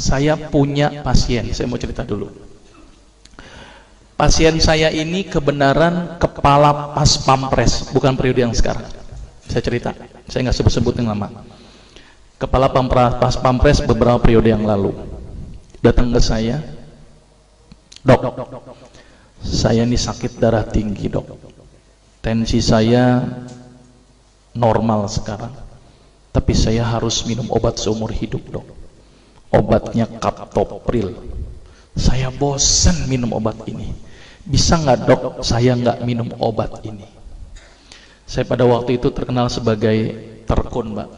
Saya punya pasien, saya mau cerita dulu. Pasien saya ini kebenaran kepala pas pampres, bukan periode yang sekarang. Saya cerita, saya nggak sebut-sebutin nama. Kepala pas pampres beberapa periode yang lalu datang ke saya, dok, saya ini sakit darah tinggi dok, tensi saya normal sekarang, tapi saya harus minum obat seumur hidup dok. Obatnya kaptopril. Saya bosan minum obat ini. Bisa nggak dok saya nggak minum obat ini? Saya pada waktu itu terkenal sebagai terkun, Mbak,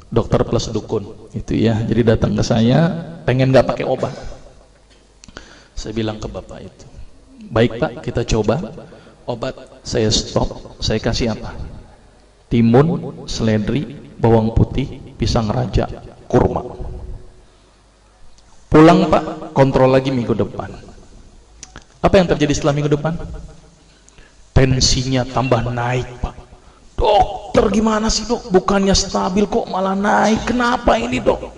dokter plus dukun itu ya. Jadi datang ke saya pengen nggak pakai obat. Saya bilang ke bapak itu, baik pak, kita coba. Obat saya stop, saya kasih apa? Timun, seledri, bawang putih, pisang raja, kurma. Pulang pak, kontrol lagi minggu depan. Apa yang terjadi setelah minggu depan? Tensinya tambah naik pak. Dokter gimana sih dok? Bukannya stabil kok malah naik. Kenapa ini dok?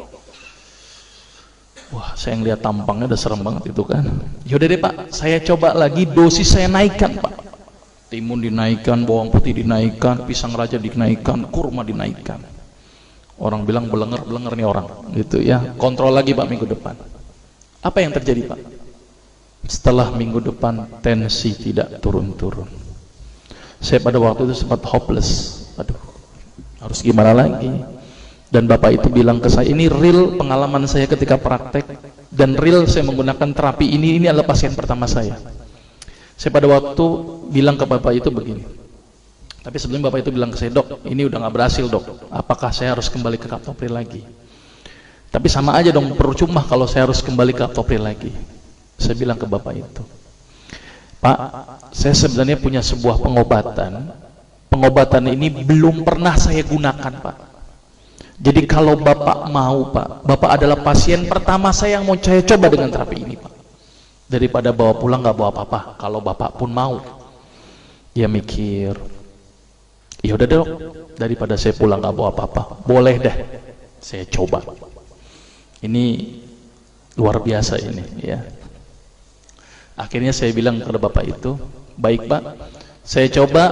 Wah, saya ngeliat tampangnya udah serem banget itu kan. Yaudah deh pak, saya coba lagi, dosis saya naikkan pak. Timun dinaikkan, bawang putih dinaikkan, pisang raja dinaikkan, kurma dinaikkan. Orang bilang belenger nih orang gitu ya. Kontrol lagi pak minggu depan. Apa yang terjadi pak? Setelah minggu depan tensi tidak turun-turun. Saya pada waktu itu sempat hopeless. Aduh, harus gimana lagi? Dan bapak itu bilang ke saya, ini real pengalaman saya ketika praktek, dan real saya menggunakan terapi ini adalah pasien pertama saya. Saya pada waktu bilang ke bapak itu begini, tapi sebelum bapak itu bilang ke saya, dok, ini udah nggak berhasil dok, apakah saya harus kembali ke kaptopril lagi? Tapi sama aja dong, percuma kalau saya harus kembali ke kaptopril lagi. Saya bilang ke bapak itu, pak, saya sebenarnya punya sebuah pengobatan. Pengobatan ini belum pernah saya gunakan pak. Jadi kalau bapak mau pak, bapak adalah pasien pertama saya yang mau saya coba dengan terapi ini pak. Daripada bawa pulang nggak bawa apa-apa, kalau bapak pun mau. Dia mikir, ya udah dok, daripada saya pulang nggak bawa apa-apa, boleh deh saya coba. Ini luar biasa ini ya. Akhirnya saya bilang kepada bapak itu, baik pak, saya coba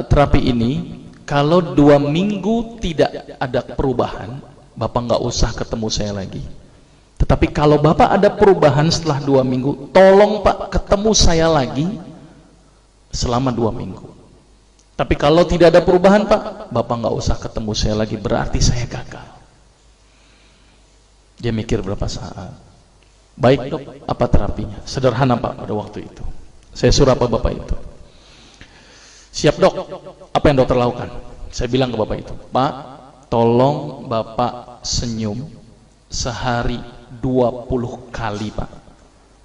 terapi ini. Kalau 2 minggu tidak ada perubahan, bapak nggak usah ketemu saya lagi. Tetapi kalau bapak ada perubahan setelah 2 minggu, tolong pak ketemu saya lagi selama 2 minggu. Tapi kalau tidak ada perubahan pak, bapak nggak usah ketemu saya lagi, berarti saya gagal. Dia mikir berapa saat. Baik dok, apa terapinya? Sederhana pak pada waktu itu. Saya suruh apa bapak itu? Siap dok, apa yang dokter lakukan? Saya bilang ke bapak itu, pak, tolong bapak senyum sehari 20 kali pak.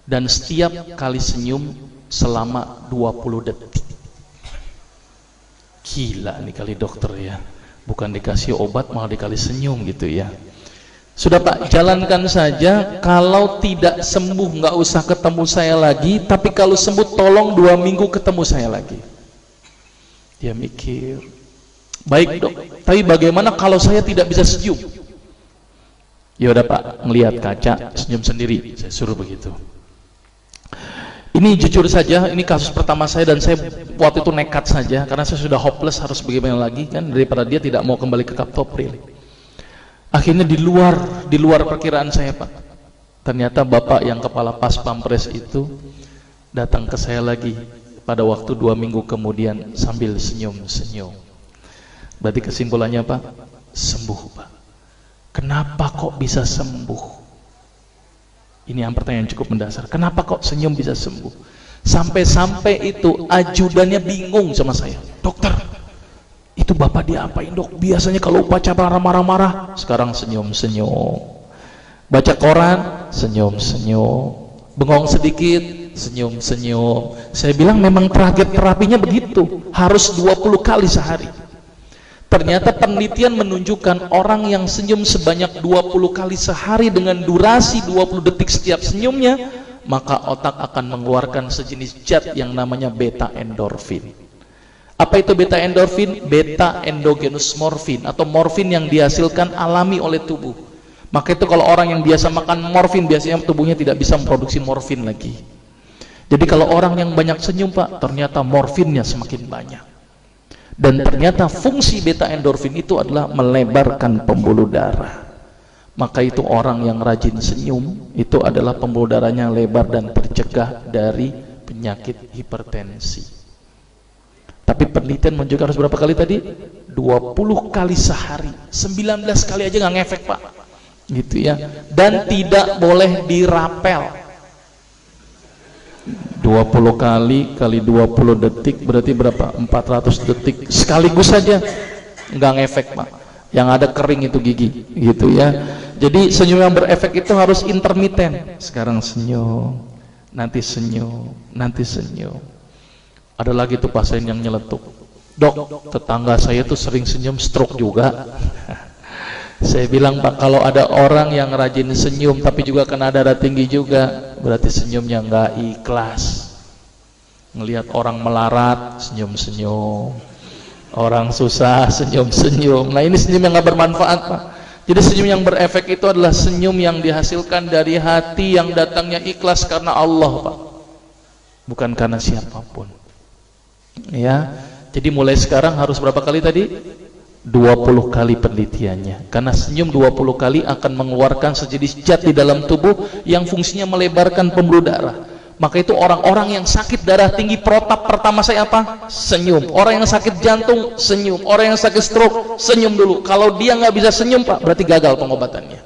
Dan setiap kali senyum selama 20 detik. Gila nih kali dokter ya. Bukan dikasih obat malah dikali senyum gitu ya. Sudah pak, jalankan saja. Kalau tidak sembuh nggak usah ketemu saya lagi. Tapi kalau sembuh tolong 2 minggu ketemu saya lagi. Dia mikir, baik dok, tapi bagaimana kalau saya tidak bisa senyum? Ya udah pak, ngelihat kaca senyum sendiri. Saya suruh begitu. Ini jujur saja, ini kasus pertama saya dan saya waktu itu nekat saja karena saya sudah hopeless, harus bagaimana lagi kan, daripada dia tidak mau kembali ke kaptopril. Akhirnya di luar perkiraan saya pak. Ternyata bapak yang kepala pas pampres itu datang ke saya lagi pada waktu 2 minggu kemudian sambil senyum-senyum. Berarti kesimpulannya pak, sembuh pak. Kenapa kok bisa sembuh? Ini yang pertanyaan cukup mendasar. Kenapa kok senyum bisa sembuh? Sampai-sampai itu ajudannya bingung sama saya. Dokter, itu bapak diapain dok? Biasanya kalau upacara marah-marah, sekarang senyum-senyum. Baca koran, senyum-senyum. Bengong sedikit, senyum-senyum. Saya bilang memang target terapinya begitu, harus 20 kali sehari. Ternyata penelitian menunjukkan orang yang senyum sebanyak 20 kali sehari dengan durasi 20 detik setiap senyumnya, maka otak akan mengeluarkan sejenis zat yang namanya beta endorfin. Apa itu beta endorfin? Beta endogenous morfin atau morfin yang dihasilkan alami oleh tubuh. Maka itu kalau orang yang biasa makan morfin, biasanya tubuhnya tidak bisa memproduksi morfin lagi. Jadi kalau orang yang banyak senyum Pak, ternyata morfinnya semakin banyak. Dan ternyata fungsi beta endorfin itu adalah melebarkan pembuluh darah. Maka itu orang yang rajin senyum, itu adalah pembuluh darahnya lebar dan tercegah dari penyakit hipertensi. Tapi penelitian menunjukkan harus berapa kali tadi? 20 kali sehari. 19 kali aja nggak ngefek Pak. Gitu ya. Dan tidak boleh dirapel. 20 kali kali 20 detik berarti berapa? 400 detik sekaligus saja. Nggak ngefek Pak. Yang ada kering itu gigi. Gitu ya. Jadi senyum yang berefek itu harus intermiten. Sekarang senyum, nanti senyum, nanti senyum. Ada lagi tuh pasien yang nyeletuk, dok, tetangga saya tuh sering senyum stroke juga. Saya bilang Pak, kalau ada orang yang rajin senyum tapi juga kena darah tinggi juga, berarti senyumnya nggak ikhlas. Ngelihat orang melarat senyum-senyum, orang susah senyum-senyum. Nah ini senyum yang nggak bermanfaat Pak. Jadi senyum yang berefek itu adalah senyum yang dihasilkan dari hati yang datangnya ikhlas karena Allah Pak, bukan karena siapapun. Ya, jadi mulai sekarang harus berapa kali tadi? 20 kali penelitiannya. Karena senyum 20 kali akan mengeluarkan sejenis zat di dalam tubuh yang fungsinya melebarkan pembuluh darah. Maka itu orang-orang yang sakit darah tinggi protap pertama saya apa? Senyum. Orang yang sakit jantung senyum. Orang yang sakit stroke senyum dulu. Kalau dia nggak bisa senyum Pak, berarti gagal pengobatannya.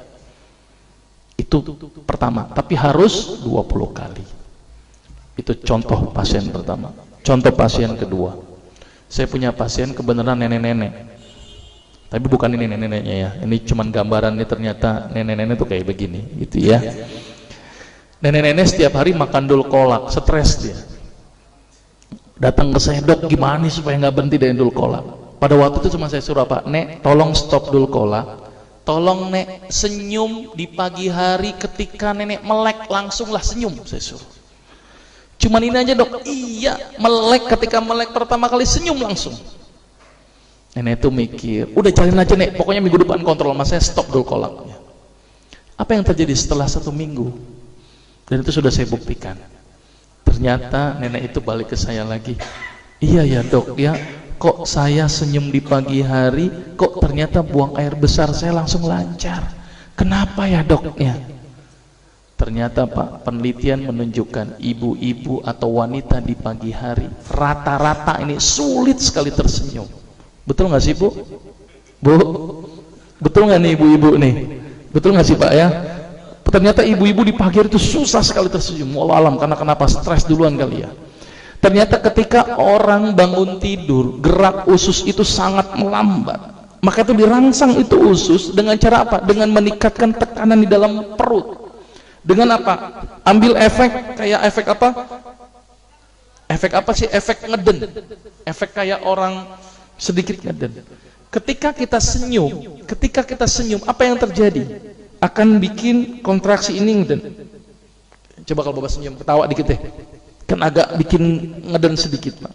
Itu pertama. Tapi harus 20 kali. Itu contoh pasien pertama. Contoh pasien kedua, saya punya pasien kebenaran nenek-nenek, tapi bukan ini nenek-neneknya ya, ini cuman gambarannya, ternyata nenek-nenek tuh kayak begini gitu ya. Nenek-nenek setiap hari makan dul kolak, stres dia. Datang ke saya, dok gimana supaya nggak berhenti dari dul kolak. Pada waktu itu cuma saya suruh Pak, nek tolong stop dul kolak, tolong nek senyum di pagi hari ketika nenek melek, langsunglah senyum, saya suruh. Cuman ini aja dok, iya melek, ketika melek pertama kali senyum langsung. Nenek itu mikir, udah jalin aja nek, pokoknya minggu depan kontrol sama saya, stop dulu kolaknya. Apa yang terjadi setelah 1 minggu? Dan itu sudah saya buktikan. Ternyata nenek itu balik ke saya lagi, iya ya dok ya, kok saya senyum di pagi hari, kok ternyata buang air besar saya langsung lancar. Kenapa ya dok ya? Ternyata Pak, penelitian menunjukkan ibu-ibu atau wanita di pagi hari rata-rata ini sulit sekali tersenyum. Betul nggak sih Bu? Bu, betul nggak nih ibu-ibu nih? Betul nggak sih Pak ya? Ternyata ibu-ibu di pagi hari itu susah sekali tersenyum. Wallah alam, karena kenapa? Stres duluan kali ya. Ternyata ketika orang bangun tidur, gerak usus itu sangat melambat. Maka itu dirangsang itu usus dengan cara apa? Dengan meningkatkan tekanan di dalam perut. Dengan apa? Ambil efek kayak efek apa? Efek apa sih? Efek ngeden. Efek kayak orang sedikit ngeden. Ketika kita senyum, apa yang terjadi? Akan bikin kontraksi ini ngeden. Coba kalau Bapak senyum, ketawa dikit deh. Kan agak bikin ngeden sedikit Pak.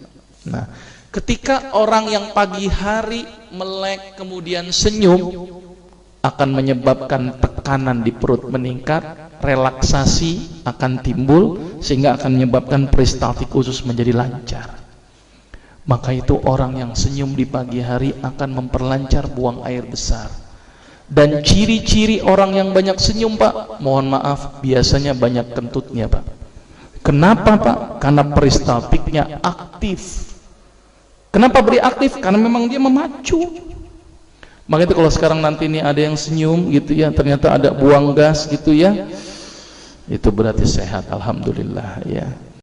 Nah, ketika orang yang pagi hari melek kemudian senyum, akan menyebabkan tekanan di perut meningkat, relaksasi akan timbul, sehingga akan menyebabkan peristaltik usus menjadi lancar. Maka itu orang yang senyum di pagi hari akan memperlancar buang air besar. Dan ciri-ciri orang yang banyak senyum Pak, mohon maaf, biasanya banyak kentutnya Pak. Kenapa Pak? Karena peristaltiknya aktif. Kenapa beri aktif? Karena memang dia memacu. Maka itu kalau sekarang nanti ini ada yang senyum gitu ya, ternyata ada buang gas gitu ya, itu berarti sehat, alhamdulillah ya.